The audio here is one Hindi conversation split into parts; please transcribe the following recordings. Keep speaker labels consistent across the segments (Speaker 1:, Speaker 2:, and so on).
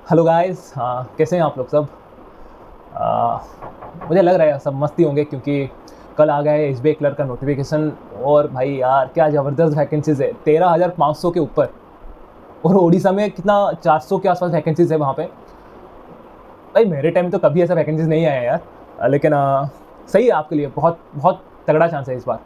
Speaker 1: हेलो गाइस, कैसे हैं आप लोग सब। आ, मुझे लग रहा है सब मस्ती होंगे क्योंकि कल आ गया है एसबीआई क्लर्क का नोटिफिकेशन। और भाई यार क्या ज़बरदस्त वैकेंसीज है, 13,500 के ऊपर। और उड़ीसा में कितना 400 के आसपास वैकेंसीज है वहाँ पे। भाई मेरे टाइम तो कभी ऐसा वैकेंसीज नहीं आया यार। लेकिन सही है आपके लिए, बहुत बहुत तगड़ा चांस है इस बार।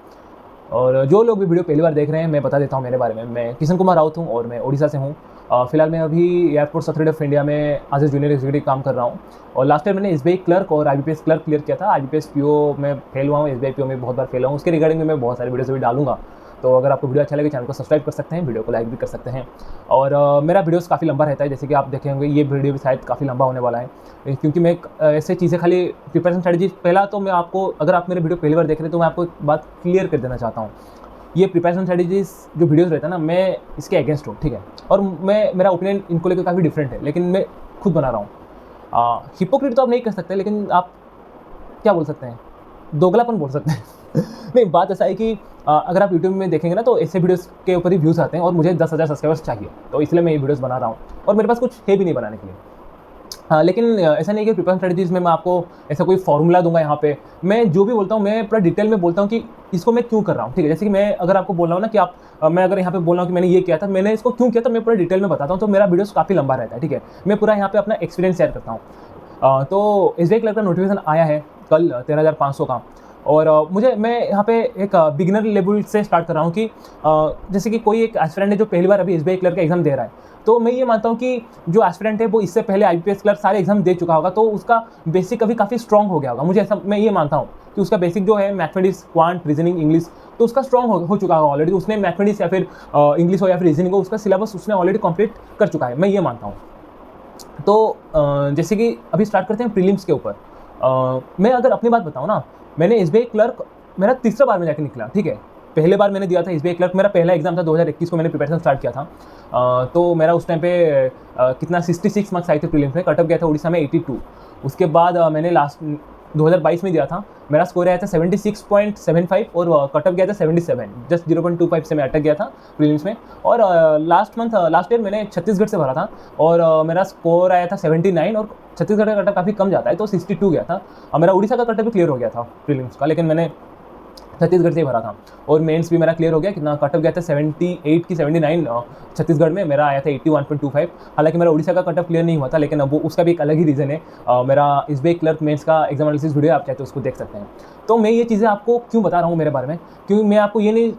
Speaker 1: और जो लोग भी वीडियो पहली बार देख रहे हैं, मैं बता देता हूँ मेरे बारे में। मैं किशन कुमार राउत हूँ और मैं उड़ीसा से हूँ। फिलहाल मैं अभी एयरपोर्ट अथॉरिटी ऑफ इंडिया में एज ए जूनियर एग्जीक्यूटिव काम कर रहा हूँ। और लास्ट ईयर मैंने एसबीआई क्लर्क और आईबीपीएस क्लर्क क्लियर किया था। आईबीपीएस पीओ में फेल हुआ हूँ, एसबीआई पीओ में बहुत बार फेल हुआ हूँ। उसके रिगार्डिंग में मैं बहुत सारे वीडियोस भी डालूंगा। तो अगर आपको वीडियो अच्छा लगे, चैनल को सब्सक्राइब कर सकते हैं, वीडियो को लाइक भी कर सकते हैं। और मेरा वीडियोस काफ़ी लंबा रहता है, जैसे कि आप देखे होंगे ये वीडियो भी शायद काफ़ी लंबा होने वाला है। क्योंकि मैं ऐसे चीज़ें खाली प्रिपरेशन स्ट्रेटजी, पहला तो मैं आपको, अगर आप मेरे वीडियो पहली बार देख रहे हैं तो मैं आपको एक बात क्लियर कर देना चाहता हूँ। ये प्रिपरेशन स्ट्रेटजीज जो वीडियोस रहता है ना, मैं इसके अगेंस्ट हूँ, ठीक है। और मेरा ओपिनियन इनको लेकर काफ़ी डिफरेंट है, लेकिन मैं खुद बना रहा हूँ। हिपोक्रेट तो आप नहीं कर सकते, लेकिन आप क्या बोल सकते हैं, दोगलापन बोल सकते हैं। नहीं, बात ऐसा है कि अगर आप यूट्यूब में देखेंगे ना तो ऐसे वीडियोस के ऊपर ही व्यूज़ आते हैं और मुझे 10,000 सब्सक्राइबर्स चाहिए, तो इसलिए मैं ये वीडियोस बना रहा हूँ। और मेरे पास कुछ है भी नहीं बनाने के लिए। हाँ, लेकिन ऐसा नहीं है कि प्रिपरेशन स्ट्रेटजीज में मैं आपको ऐसा कोई फॉर्मूला दूंगा यहाँ पे। मैं जो भी बोलता हूँ मैं पूरा डिटेल में बोलता हूँ कि इसको मैं क्यों कर रहा हूँ, ठीक है। जैसे कि मैं अगर आपको बोल रहा हूँ ना कि आप मैं अगर यहाँ पे बोल रहा हूँ कि मैंने ये किया था, मैंने इसको क्यों किया था, मैं पूरा डिटेल में बताता हूँ। तो मेरा वीडियोस काफ़ी लंबा रहता है, ठीक है। मैं पूरा यहाँ पे अपना एक्सपीरियंस शेयर करता हूँ। तो एसबीआई क्लर्क का नोटिफिकेशन आया है कल 13,500 का। और मैं यहाँ पे एक बिगिनर लेवल से स्टार्ट कर रहा हूँ कि जैसे कि कोई एक एस्पिरेंट है जो पहली बार अभी एसबीआई क्लर्क का एग्जाम दे रहा है। तो मैं ये मानता हूँ कि जो एस्पिरेंट है वो इससे पहले आईपीएस क्लर्क सारे एग्जाम दे चुका होगा, तो उसका बेसिक अभी काफ़ी स्ट्रॉन्ग हो गया होगा। मुझे ऐसा, मैं ये मानता हूँ कि उसका बेसिक जो है मैथमेटिक्स, क्वांट, रीजनिंग, इंग्लिश, तो उसका स्ट्रॉन्ग हो चुका होगा ऑलरेडी। उसने मैथमेटिक्स या फिर इंग्लिश हो या फिर रीजनिंग हो, उसका सिलेबस उसने ऑलरेडी कंप्लीट कर चुका है, मैं ये मानता हूँ। तो जैसे कि अभी स्टार्ट करते हैं प्रीलिम्स के ऊपर। मैं अगर अपनी बात बताऊँ ना, मैंने एसबीआई क्लर्क मेरा तीसरा बार में जाके निकला, ठीक है। पहले बार मैंने दिया था एसबीआई क्लर्क, मेरा पहला एग्जाम था 2021 को, मैंने प्रिपरेशन स्टार्ट किया था। तो मेरा उस टाइम पे कितना 66 मार्क्स आए थे प्रीलिम्स में, कट ऑफ गया था उड़ीसा में 82। उसके बाद मैंने लास्ट 2022 में दिया था, मेरा स्कोर आया था 76.75 और कट ऑफ गया था 77, जस्ट 0.25 से मैं अटक गया था प्रीलिम्स में। और लास्ट ईयर मैंने छत्तीसगढ़ से भरा था और मेरा स्कोर आया था 79, और छत्तीसगढ़ का कट ऑफ काफ़ी कम जाता है तो 62 गया था। और मेरा उड़ीसा का कट ऑफ भी क्लियर हो गया था प्रीलिम्स का, लेकिन मैंने छत्तीसगढ़ से ही भरा था। और मेंस भी मेरा क्लियर हो गया, कितना कट ऑफ गया था 78 की 79। छत्तीसगढ़ में मेरा आया था 81.25। हालांकि मेरा उड़ीसा का कट ऑफ क्लियर नहीं हुआ था, लेकिन अब वो उसका भी एक अलग ही रीज़न है। मेरा एसबीआई क्लर्क मेंस का एग्जाम एनालिसिस वीडियो आप चाहे तो उसको देख सकते हैं। तो मैं ये चीज़ें आपको क्यों बता रहा हूँ मेरे बारे में, क्योंकि मैं आपको ये नहीं,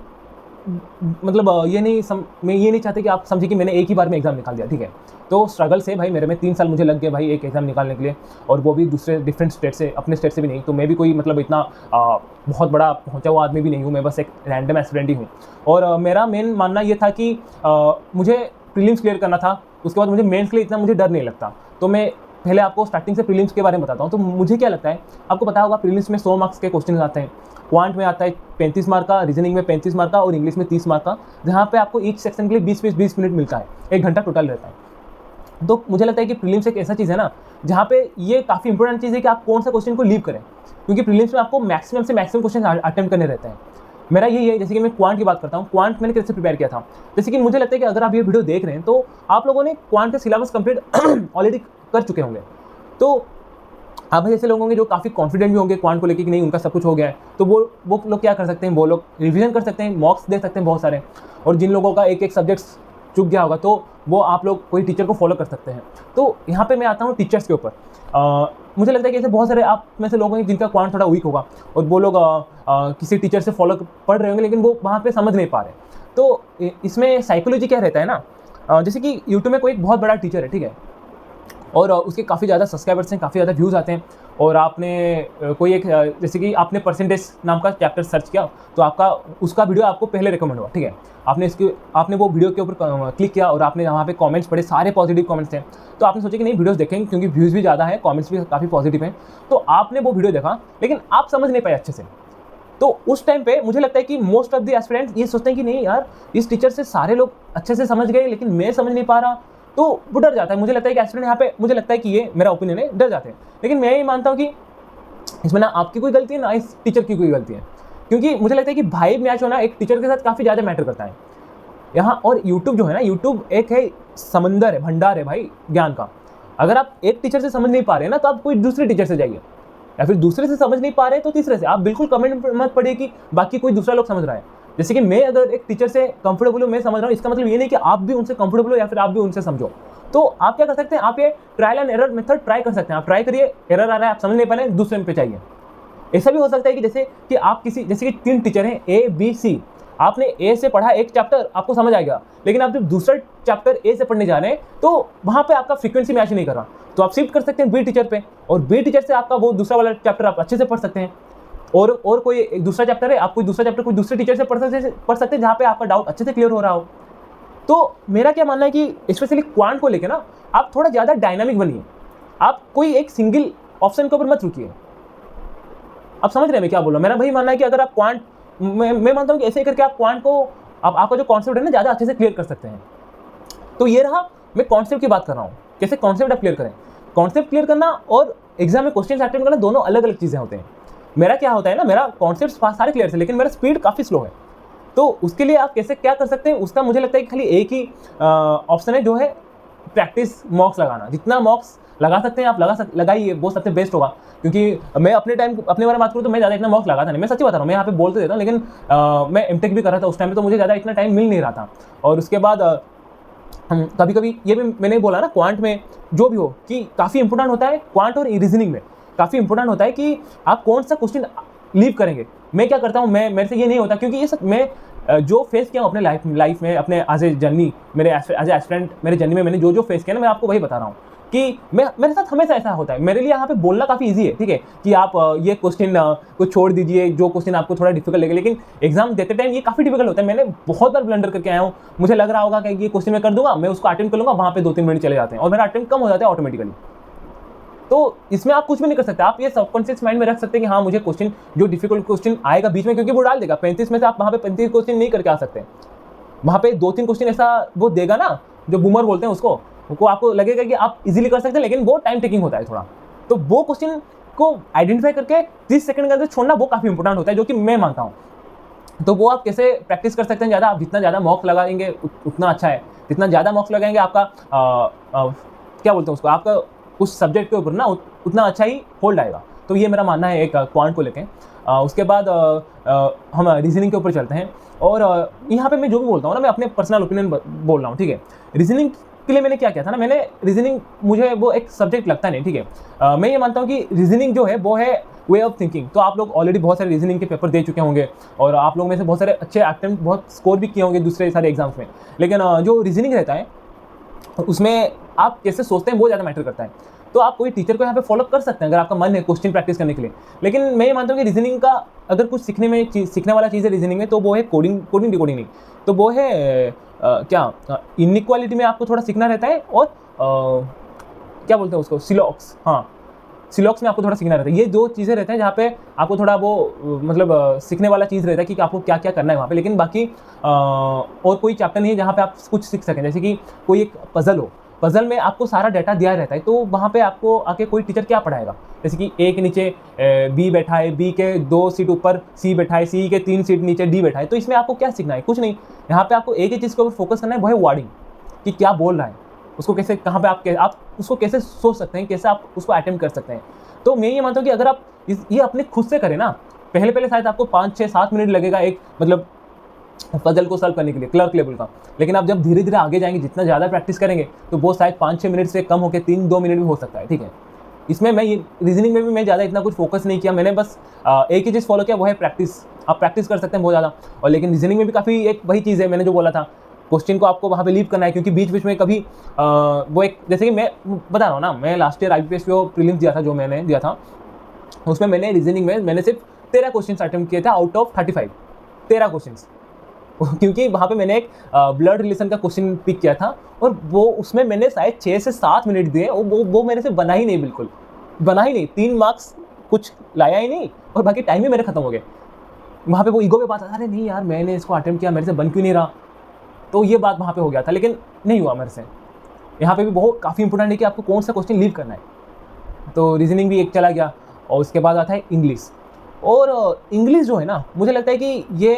Speaker 1: मतलब मैं ये नहीं चाहता कि आप समझे कि मैंने एक ही बार में एग्जाम निकाल दिया, ठीक है। तो स्ट्रगल से भाई मेरे में 3 साल मुझे लग गए भाई एक एग्जाम निकालने के लिए, और वो भी दूसरे डिफरेंट स्टेट से, अपने स्टेट से भी नहीं। तो मैं भी कोई मतलब इतना बहुत बड़ा पहुंचा हुआ आदमी भी नहीं हूँ, मैं बस एक रैंडम एस्पिरेंट ही हूँ। और मेरा मेन मानना ये था कि मुझे प्रीलिम्स क्लियर करना था, उसके बाद मुझे मेंस के लिए इतना मुझे डर नहीं लगता। तो मैं पहले आपको स्टार्टिंग से प्रीलिम्स के बारे में बताता हूँ। तो मुझे क्या लगता है, आपको पता होगा प्रीलिम्स में 100 मार्क्स के क्वेश्चन आते हैं, क्वांट में आता है 35 मार्क का, रीजनिंग में 35 मार्क का और इंग्लिश में 30 मार्क का, जहाँ पे आपको ईच सेक्शन के लिए 20 मिनट मिलता है, 1 घंटा टोटल रहता है। तो मुझे लगता है कि प्रीलिम्स एक ऐसा चीज़ है ना जहाँ पे ये काफ़ी इंपॉर्टेंट चीज़ है कि आप कौन सा क्वेश्चन को लीव करें, क्योंकि प्रीलिम्स में आपको मैक्सिमम से मैक्सिमम क्वेश्चन अटेम्प्ट करने रहते हैं। मेरा यही है, जैसे कि मैं क्वांट की बात करता हूँ, क्वांट मैंने कैसे प्रिपेयर किया था। जैसे कि मुझे लगता है कि अगर आप ये वीडियो देख रहे हैं तो आप लोगों ने क्वांट का सिलेबस कंप्लीट ऑलरेडी कर चुके होंगे। तो आप जैसे लोग होंगे जो काफ़ी कॉन्फिडेंट भी होंगे क्वांट को लेकर कि नहीं उनका सब कुछ हो गया है, तो वो लोग क्या कर सकते हैं, वो लोग रिवीजन कर सकते हैं, मॉक्स दे सकते हैं बहुत सारे। और जिन लोगों का एक एक सब्जेक्ट चुक गया होगा तो वो आप लोग कोई टीचर को फॉलो कर सकते हैं। तो यहाँ पे मैं आता हूँ टीचर्स के ऊपर। मुझे लगता है कि ऐसे बहुत सारे आप में से लोग हैं जिनका क्वांट थोड़ा वीक होगा और वो लोग किसी टीचर से फॉलो पढ़ रहे होंगे, लेकिन वो वहाँ पे समझ नहीं पा रहे। तो इसमें साइकोलॉजी क्या रहता है ना, जैसे कि यूट्यूब में कोई एक बहुत बड़ा टीचर है, ठीक है, और उसके काफ़ी ज़्यादा सब्सक्राइबर्स हैं, काफ़ी ज़्यादा व्यूज़ आते हैं। और आपने कोई एक जैसे कि आपने परसेंटेज नाम का चैप्टर सर्च किया, तो आपका उसका वीडियो आपको पहले रिकमेंड हुआ, ठीक है। आपने वो वीडियो के ऊपर क्लिक किया और आपने वहाँ पे कमेंट्स पढ़े, सारे पॉजिटिव कमेंट्स थे। तो आपने सोचा कि नहीं वीडियोस देखेंगे क्योंकि व्यूज़ भी ज़्यादा है, कमेंट्स भी काफ़ी पॉजिटिव हैं। तो आपने वो वीडियो देखा, लेकिन आप समझ नहीं पाए अच्छे से। तो उस टाइम पे मुझे लगता है कि मोस्ट ऑफ द एस्पिरेंट्स ये सोचते हैं कि नहीं यार, इस टीचर से सारे लोग अच्छे से समझ गए लेकिन मैं समझ नहीं पा रहा, तो वो डर जाता है। मुझे लगता है कि एस्पिरेंट यहाँ पे, मुझे लगता है कि ये मेरा ओपिनियन है, डर जाते हैं। लेकिन मैं ये मानता हूँ कि इसमें ना आपकी कोई गलती है ना इस टीचर की कोई गलती है, क्योंकि मुझे लगता है कि वाइब मैच होना एक टीचर के साथ काफ़ी ज़्यादा मैटर करता है यहाँ। और यूट्यूब जो है ना, यूट्यूब एक है समंदर है, भंडार है भाई ज्ञान का। अगर आप एक टीचर से समझ नहीं पा रहे हैं ना, तो आप कोई दूसरे टीचर से जाइए, या फिर दूसरे से समझ नहीं पा रहे हैं तो तीसरे से। आप बिल्कुल कमेंट मत पढ़िए कि बाकी कोई दूसरा लोग समझ रहा है। जैसे कि मैं अगर एक टीचर से कंफर्टेबल हूँ, मैं समझ रहा हूँ, इसका मतलब ये नहीं कि आप भी उनसे कंफर्टेबल हो या फिर आप भी उनसे समझो। तो आप क्या कर सकते हैं, आप ये trial and error method try कर सकते हैं। आप ट्राई करिए, एरर आ रहा है, आप समझ नहीं पा रहे हैं, दूसरे पे चाहिए। ऐसा भी हो सकता है कि जैसे कि आप किसी, जैसे कि 3 टीचर हैं ए बी सी, आपने ए से पढ़ा एक चैप्टर, आपको समझ आ गया, लेकिन आप जब दूसरा चैप्टर ए से पढ़ने जा रहे हैं तो वहाँ पे आपका फ्रीक्वेंसी मैच नहीं कर रहा, तो आप शिफ्ट कर सकते हैं बी टीचर पे, और बी टीचर से आपका वो दूसरा वाला चैप्टर आप अच्छे से पढ़ सकते हैं। और कोई एक दूसरा चैप्टर है, आप कोई दूसरा चैप्टर कोई दूसरे टीचर से पढ़ सकते हैं जहाँ पे आपका डाउट अच्छे से क्लियर हो रहा हो। तो मेरा क्या मानना है कि स्पेशली क्वांट को लेकर ना आप थोड़ा ज़्यादा डायनामिक बनिए। आप कोई एक सिंगल ऑप्शन के ऊपर मत रुकिए। आप समझ रहे हैं मैं क्या बोल रहा हूँ? मेरा भाई मानना है कि अगर आप क्वांट, मैं मानता हूँ कि ऐसे ही करके आप क्वांट को, आप आपका जो कॉन्सेप्ट है ना, ज़्यादा अच्छे से क्लियर कर सकते हैं। तो ये रहा, मैं कॉन्सेप्ट की बात कर रहा हूँ, कैसे कॉन्सेप्ट आप क्लियर करें। कॉन्सेप्ट क्लियर करना और एग्जाम में क्वेश्चन अटेम्प्ट करना दोनों अलग अलग चीज़ें होते हैं। मेरा क्या होता है ना, मेरा कॉन्सेप्ट सारे क्लियर है, लेकिन मेरा स्पीड काफ़ी स्लो है। तो उसके लिए आप कैसे क्या कर सकते हैं, उसका मुझे लगता है कि खाली एक ही ऑप्शन है, जो है प्रैक्टिस मॉक्स लगाना। जितना मॉक्स लगा सकते हैं आप लगाइए, वो सबसे बेस्ट होगा। क्योंकि मैं अपने बारे में बात करूँ तो मैं ज़्यादा इतना मॉक्स लगाता नहीं, मैं सच्ची बता रहा हूँ, मैं यहाँ पे बोलते देता हूँ, लेकिन मैं एमटेक भी कर रहा था उस टाइम पे, तो मुझे ज़्यादा इतना टाइम मिल नहीं रहा था। और उसके बाद कभी कभी ये भी मैंने बोला ना, क्वांट में जो भी हो कि काफ़ी इंपॉर्टेंट होता है, क्वांट और रीजनिंग में काफ़ी इंपॉर्टेंट होता है कि आप कौन सा क्वेश्चन लीव करेंगे। मैं क्या करता हूँ, मेरे से ये नहीं होता, क्योंकि ये सब मैं जो फेस किया हूँ अपने लाइफ में, अपने एज ए जर्नी, मेरे एज ए एस्पिरेंट, मेरे जर्नी में मैंने जो फेस किया ना, मैं आपको वही बता रहा हूँ कि मेरे साथ हमेशा ऐसा होता है। मेरे लिए यहाँ पे बोलना काफ़ी इजी है, ठीक है, कि आप ये क्वेश्चन को छोड़ दीजिए जो क्वेश्चन आपको थोड़ा डिफिकल्ट लगे, लेकिन एग्जाम देते टाइम ये काफ़ी डिफिकल्ट होता है। मैंने बहुत बार ब्लंडर करके आया हूँ, मुझे लग रहा होगा कि ये क्वेश्चन मैं कर दूंगा, मैं उसको अटेम्प्ट कर लूँगा, वहाँ पे 2-3 मिनट चले जाते हैं और मेरा अटेम्प्ट कम हो जाता है ऑटोमेटिकली। तो इसमें आप कुछ भी नहीं कर सकते, आप ये सबकॉन्शियस माइंड में रख सकते हैं कि हाँ, मुझे क्वेश्चन जो डिफिकल्ट क्वेश्चन आएगा बीच में, क्योंकि वो डाल देगा 35 में से, आप वहाँ पे 35 क्वेश्चन नहीं करके आ सकते। वहाँ पे 2-3 क्वेश्चन ऐसा वो देगा ना, जो बूमर बोलते हैं उसको आपको लगेगा कि आप इजीली कर सकते हैं, लेकिन वो टाइम टेकिंग होता है थोड़ा। तो वो क्वेश्चन को आइडेंटिफाई करके 30 सेकंड के अंदर छोड़ना, वो काफ़ी इंपॉर्टेंट होता है, जो कि मैं मानता हूँ। तो वो आप कैसे प्रैक्टिस कर सकते हैं ज़्यादा, आप जितना ज़्यादा मॉक्स लगाएंगे उतना अच्छा है। जितना ज़्यादा मॉक्स लगाएंगे आपका क्या बोलते हैं उसको, आपका उस सब्जेक्ट के ऊपर ना उतना अच्छा ही होल्ड आएगा। तो ये मेरा मानना है एक क्वांट को लेके। उसके बाद हम रीजनिंग के ऊपर चलते हैं। और यहाँ पे मैं जो भी बोलता हूँ ना, मैं अपने पर्सनल ओपिनियन बोल रहा हूँ, ठीक है। रीजनिंग के लिए मैंने क्या किया था ना, मैंने रीजनिंग, मुझे वो एक सब्जेक्ट लगता नहीं, ठीक है। मैं ये मानता हूँ कि रीजनिंग जो है वो है वे ऑफ थिंकिंग। तो आप लोग ऑलरेडी बहुत सारे रीजनिंग के पेपर दे चुके होंगे, और आप लोग में से बहुत सारे अच्छे अटेम्प्ट, बहुत स्कोर भी किए होंगे दूसरे सारे एग्जाम्स में। लेकिन जो रीजनिंग रहता है उसमें आप कैसे सोचते हैं वो ज़्यादा मैटर करता है। तो आप कोई टीचर को यहाँ पे फॉलो कर सकते हैं अगर आपका मन है क्वेश्चन प्रैक्टिस करने के लिए। लेकिन मैं ये मानता हूँ कि रीजनिंग का अगर कुछ सीखने वाला चीज़ है रीजनिंग में, तो वो है कोडिंग डिकोडिंग नहीं, तो वो है क्या इनइक्वालिटी में आपको थोड़ा सीखना रहता है, और क्या बोलते हैं उसको, सिलॉक्स, हाँ, सिलॉक्स में आपको थोड़ा सीखना रहता है। ये 2 चीज़ें रहते हैं जहाँ पे आपको थोड़ा वो मतलब सीखने वाला चीज़ रहता है कि आपको क्या क्या करना है वहाँ पे। लेकिन बाकी और कोई चैप्टर नहीं है जहाँ पे आप कुछ सीख सकें। जैसे कि कोई एक पजल हो, पजल में आपको सारा डाटा दिया रहता है, तो वहाँ पे आपको आके कोई टीचर क्या पढ़ाएगा। जैसे कि ए के नीचे बी बैठा है, बी के 2 सीट ऊपर सी बैठा है, सी के 3 सीट नीचे डी बैठा है, तो इसमें आपको क्या सीखना है, कुछ नहीं। यहाँ पे आपको एक ही चीज़ के ऊपर फोकस करना है, वो है वर्डिंग, कि क्या बोल रहा है, उसको कैसे, कहाँ पे आप उसको कैसे सोच सकते हैं, कैसे आप उसको अटेम्प्ट कर सकते हैं। तो मैं ये मानता हूँ कि अगर आप ये अपने खुद से करें ना, पहले शायद आपको 5-6-7 मिनट लगेगा एक मतलब पजल को सॉल्व करने के लिए, क्लर्क लेवल का। लेकिन आप जब धीरे धीरे आगे जाएंगे, जितना ज़्यादा प्रैक्टिस करेंगे, तो वो शायद 5-6 मिनट से कम होकर 3-2 मिनट भी हो सकता है, ठीक है। इसमें मैं ये रीजनिंग में भी मैं ज़्यादा इतना कुछ फोकस नहीं किया, मैंने बस एक ही चीज़ फॉलो किया, वो है प्रैक्टिस। आप प्रैक्टिस कर सकते हैं बहुत ज़्यादा। और लेकिन रीजनिंग में भी काफ़ी एक वही चीज़ है, मैंने जो बोला था, क्वेश्चन को आपको वहाँ पे लीव करना है, क्योंकि बीच बीच में कभी वो एक, जैसे कि मैं बता रहा हूँ ना, मैं लास्ट ईयर IBPS को प्रीलिम्स दिया था, जो मैंने दिया था, उसमें मैंने रीजनिंग में मैंने सिर्फ 13 क्वेश्चन अटेम्प्ट किए थे आउट ऑफ 35, 13 क्वेश्चन। क्योंकि वहाँ पे मैंने एक ब्लड रिलेशन का क्वेश्चन पिक किया था, और वो उसमें मैंने शायद 6 से 7 मिनट दिए, वो मेरे से बना ही नहीं, बिल्कुल बना ही नहीं, 3 मार्क्स कुछ लाया ही नहीं, और बाकी टाइम ही मेरे खत्म हो गए। वहाँ पे वो ईगो पे बात, अरे नहीं यार, मैंने इसको अटेम्प्ट किया, मेरे से बन क्यों नहीं रहा, तो ये बात वहाँ पे हो गया था, लेकिन नहीं हुआ मेरे से। यहाँ पे भी बहुत काफ़ी इंपॉर्टेंट है कि आपको कौन सा क्वेश्चन लीव करना है। तो रीजनिंग भी एक चला गया, और उसके बाद आता है इंग्लिश। और इंग्लिश जो है ना, मुझे लगता है कि ये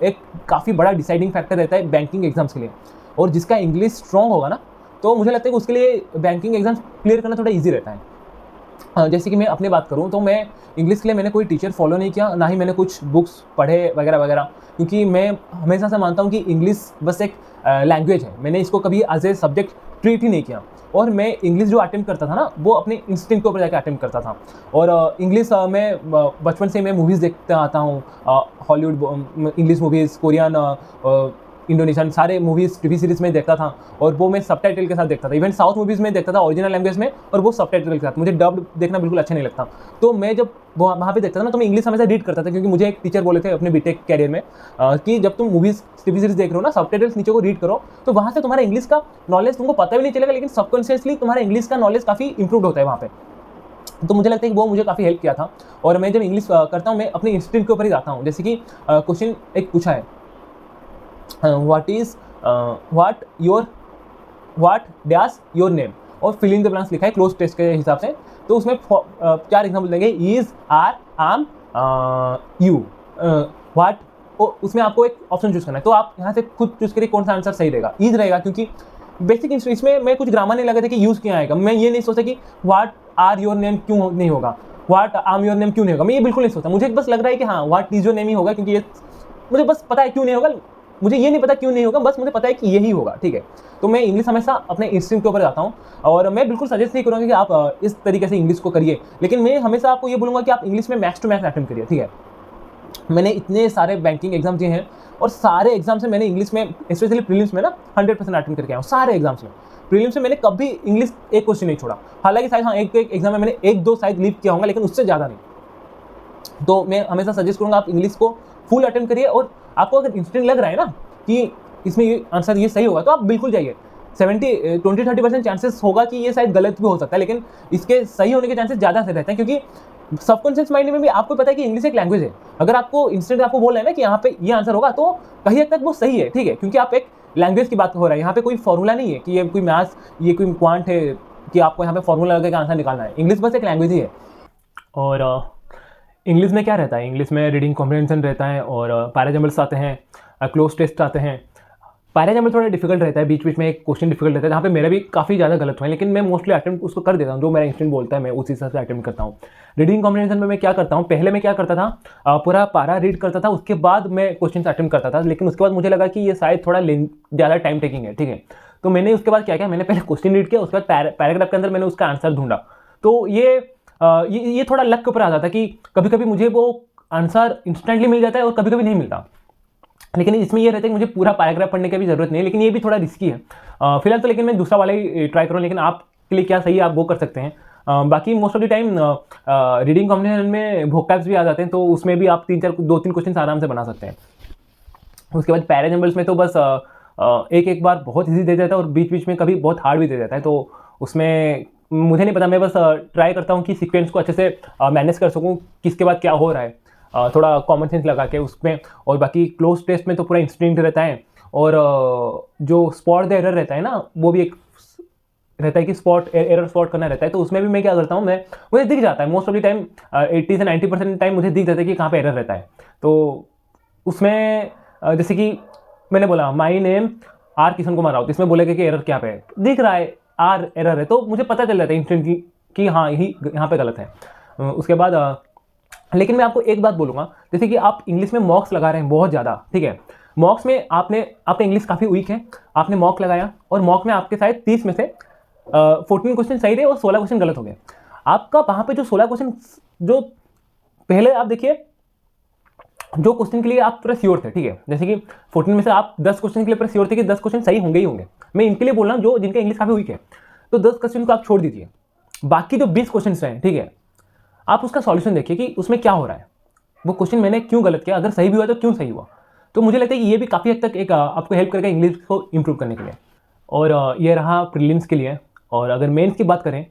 Speaker 1: एक काफ़ी बड़ा डिसाइडिंग फैक्टर रहता है बैंकिंग एग्जाम्स के लिए। और जिसका इंग्लिश स्ट्रॉन्ग होगा ना, तो मुझे लगता है कि उसके लिए बैंकिंग एग्जाम क्लियर करना थोड़ा ईजी रहता है। जैसे कि मैं अपनी बात करूँ तो मैं इंग्लिश के लिए मैंने कोई टीचर फॉलो नहीं किया, ना ही मैंने कुछ बुक्स पढ़े वगैरह वगैरह, क्योंकि मैं हमेशा से मानता हूँ कि इंग्लिश बस एक लैंग्वेज है। मैंने इसको कभी एज ए सब्जेक्ट ट्रीट ही नहीं किया, और मैं इंग्लिश जो अटेम्प्ट करता था ना, वो अपने इंस्टिंक्ट के ऊपर जाकर अटेम्प्ट करता था। और इंग्लिश मैं बचपन से मैं मूवीज़ देखता आता हूँ, Hollywood English movies, Korean, Indonesian, सारे मूवीज़ टीवी सीरीज़ में देखता था, और वो मैं सबटाइटल के साथ देखता था। इवन साउथ मूवीज़ में देखता था ओरिजिनल लैंग्वेज में, और वो सबटाइटल के साथ। मुझे डब्ड देखना बिल्कुल अच्छा नहीं लगता। तो मैं जब वहाँ पे देखता था ना, तो मैं इंग्लिश हमेशा रीड करता था, क्योंकि मुझे एक टीचर बोले थे अपने बीटेक कैरियर में कि जब तुम मूवीज़ टीवी सीरीज़ देख रहे हो ना, सबटाइटल्स नीचे को रीड करो, तो वहाँ से तुम्हारा इंग्लिश का नॉलेज तुमको पता भी नहीं चलेगा, लेकिन सबकॉन्शियसली तुम्हारा इंग्लिश का नॉलेज काफ़ी इंप्रूव होता है वहाँ पे। तो मुझे लगता है कि वो मुझे काफ़ी हेल्प किया था। और मैं जब इंग्लिश करता हूँ, मैं अपने इंस्टिंक्ट के ऊपर ही जाता हूँ। जैसे कि क्वेश्चन एक पूछा है, व्हाट डैश योर नेम, और फिल इन द ब्लैंक्स लिखा है क्लोज टेस्ट के हिसाब से। तो उसमें 4 एग्जाम्पल देंगे, इज, आर, आम, यू, व्हाट। उसमें आपको एक ऑप्शन चूज करना है, तो आप यहाँ से खुद चूज करिए कौन सा आंसर सही रहेगा। ईज रहेगा, क्योंकि बेसिक इसमें मैं कुछ ग्रामर नहीं लगा था कि यूज क्या आएगा। मैं ये नहीं सोचा कि व्हाट आर योर नेम क्यों नहीं होगा, व्हाट आम योर नेम क्यों नहीं होगा, मैं ये बिल्कुल नहीं सोचा। मुझे बस लग रहा है कि हाँ, व्हाट इज योर नेम ही होगा, क्योंकि ये मुझे बस पता है क्यों नहीं होगा। मुझे ये नहीं पता क्यों नहीं होगा, बस मुझे पता है कि यही होगा, ठीक है। तो मैं इंग्लिश हमेशा अपने इंस्टिंक्ट के ऊपर जाता हूँ, और मैं बिल्कुल सजेस्ट नहीं करूँगा कि आप इस तरीके से इंग्लिश को करिए, लेकिन मैं हमेशा आपको ये बोलूँगा कि आप इंग्लिश में मैक्स टू मैक्स अटेम्प्ट करिए, ठीक है। मैंने इतने सारे बैंकिंग एग्जाम दिए हैं, और सारे एग्जाम से मैंने इंग्लिश में, स्पेशली प्रीलिम्स में ना, 100% अटेम्प्ट करके आया हूँ सारे एग्जाम्स में। प्रीलिम्स में मैंने कभी इंग्लिश एक क्वेश्चन नहीं छोड़ा। हालांकि शायद हाँ, एक एग्जाम में मैंने 1-2 शायद लीव किया होगा, लेकिन उससे ज़्यादा नहीं। तो मैं हमेशा सजेस्ट करूँगा आप इंग्लिश को फुल अटेम्प्ट करिए, और आपको अगर इंस्टेंट लग रहा है ना कि इसमें ये आंसर ये सही होगा, तो आप बिल्कुल जाइए। 20-30% चांसेस होगा कि ये शायद गलत भी हो सकता है, लेकिन इसके सही होने के चांसेस ज़्यादा से रहते हैं, क्योंकि सबकॉन्शियस माइंड में भी आपको पता है कि इंग्लिश एक लैंग्वेज है। अगर आपको इंस्टेंट आपको बोल रहे हैं ना कि यहाँ पे ये आंसर होगा, तो कहीं हद तक वो सही है, ठीक है, क्योंकि आप एक लैंग्वेज की बात हो रहा है। यहाँ पे कोई फॉर्मूला नहीं है कि ये कोई मैथ्स, ये कोई क्वांट है कि आपको यहाँ पे फॉर्मूला लगा के आंसर निकालना है। इंग्लिश बस एक लैंग्वेज ही है। और इंग्लिश में क्या रहता है, इंग्लिश में रीडिंग कॉम्प्रिहेंशन रहता है, और पैराजम्बल्स आते हैं, क्लोज टेस्ट आते हैं। पैराजम्बल थोड़ा डिफिकल्ट रहता है, बीच बीच में एक क्वेश्चन डिफिकल्ट रहता है, जहाँ पे मेरा भी काफ़ी ज़्यादा गलत हुआ है, लेकिन मैं मोस्टली अटेम्प्ट उसको कर देता हूँ। जो मेरा इंस्टेंट बोलता है मैं उसी हिसाब से अटेम्प्ट करता हूँ। रीडिंग कॉम्प्रिहेंशन में मैं क्या करता हूँ, पहले मैं क्या करता था, पूरा पारा रीड करता था, उसके बाद मैं क्वेश्चन अटेम्प्ट करता था। लेकिन उसके बाद मुझे लगा कि ये शायद थोड़ा ज़्यादा टाइम टेकिंग है, ठीक है। तो मैंने उसके बाद क्या किया, मैंने पहले क्वेश्चन रीड किया, उसके बाद पैराग्राफ के अंदर मैंने उसका आंसर ढूंढा। तो ये थोड़ा लक के ऊपर आ जाता है कि कभी कभी मुझे वो आंसर इंस्टेंटली मिल जाता है, और कभी कभी नहीं मिलता। लेकिन इसमें ये रहता है कि मुझे पूरा पैराग्राफ पढ़ने की भी जरूरत नहीं है, लेकिन ये भी थोड़ा रिस्की है फिलहाल तो। लेकिन मैं दूसरा वाला ही ट्राई करूँ, लेकिन आपके लिए क्या सही है आप वो कर सकते हैं। बाकी most of the time reading comprehension में वोकैब्स भी आ जाते हैं, तो उसमें भी आप 2-3 क्वेश्चन आराम से बना सकते हैं। उसके बाद पैराजम्बल्स में तो बस एक बार बहुत ईजी दे देता है, और बीच बीच में कभी बहुत हार्ड भी दे देता है। तो उसमें मुझे नहीं पता, मैं बस ट्राई करता हूँ कि सीक्वेंस को अच्छे से मैनेज कर सकूँ, किसके बाद क्या हो रहा है, थोड़ा कॉमन सेंस लगा के उसमें। और बाकी क्लोज टेस्ट में तो पूरा इंस्टिंक्ट रहता है, और जो स्पॉट द एरर रहता है ना, वो भी एक रहता है कि एरर स्पॉट करना रहता है। तो उसमें भी मैं क्या करता हूँ, मुझे दिख जाता है मोस्ट ऑफ द टाइम, 80 से 90% टाइम मुझे दिख जाता है कि कहाँ पे एरर रहता है। तो उसमें जैसे कि मैंने बोला my name are Kishan Kumar Raut, इसमें बोलेगा कि एरर क्या पे है, दिख रहा है आर एरर है, तो मुझे पता चल जाता है इंस्टेंटली कि हाँ यही यहाँ पे गलत है। उसके बाद लेकिन मैं आपको एक बात बोलूँगा, जैसे कि आप इंग्लिश में मॉक्स लगा रहे हैं बहुत ज़्यादा, ठीक है। मॉक्स में आपका इंग्लिश काफ़ी वीक है, आपने मॉक लगाया, और मॉक में आपके शायद 30 में से 14 क्वेश्चन सही रहे और 16 क्वेश्चन गलत हो गए। आपका वहाँ पे जो 16 क्वेश्चन, जो पहले आप देखिए जो क्वेश्चन के लिए आप पूरा श्योर थे, ठीक है, जैसे कि 14 में से आप 10 क्वेश्चन के लिए पूरा श्योर थे कि 10 क्वेश्चन सही होंगे ही होंगे। मैं इनके लिए बोल रहा हूँ जो जिनका इंग्लिश काफ़ी वीक है, तो 10 क्वेश्चन को आप छोड़ दीजिए, बाकी जो 20 क्वेश्चन हैं, ठीक है, आप उसका सॉल्यूशन देखिए कि उसमें क्या हो रहा है, वो क्वेश्चन मैंने क्यों गलत किया, अगर सही भी हुआ तो क्यों सही हुआ। तो मुझे लगता है कि ये भी काफ़ी हद तक एक आपको हेल्प करेगा इंग्लिश को इम्प्रूव करने के लिए। और ये रहा प्रीलिम्स के लिए। और अगर मेंस की बात करें,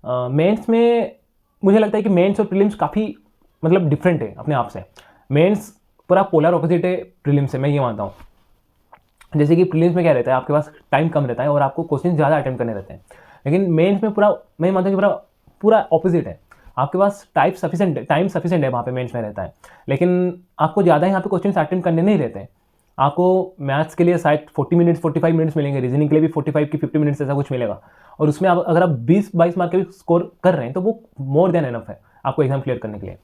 Speaker 1: मेंस में मुझे लगता है कि मेंस और प्रीलिम्स काफ़ी मतलब डिफरेंट है अपने आप से। मेंस पूरा पोलर ऑपोजिट है प्रीलिम्स से, मैं ये मानता हूँ। जैसे कि प्रीलिम्स में क्या रहता है, आपके पास टाइम कम रहता है और आपको क्वेश्चन ज़्यादा अटेम्प्ट करने रहते हैं, लेकिन मेंस में पूरा मैं मानता हूँ कि पूरा ऑपोजिट है। आपके पास टाइम सफिशिएंट है वहाँ पे मेंस में रहता है, लेकिन आपको ज़्यादा यहाँ पे क्वेश्चन अटेम्प्ट करने नहीं रहते हैं। आपको मैथ्स के लिए शायद 40 मिनट्स 45 मिनट्स मिलेंगे, रीजनिंग के लिए भी 45 की 50 मिनट्स ऐसा कुछ मिलेगा। और उसमें आप अगर आप 20-22 मार्क के भी स्कोर कर रहे हैं तो वो मोर देन एनफ है आपको एग्जाम क्लियर करने के लिए।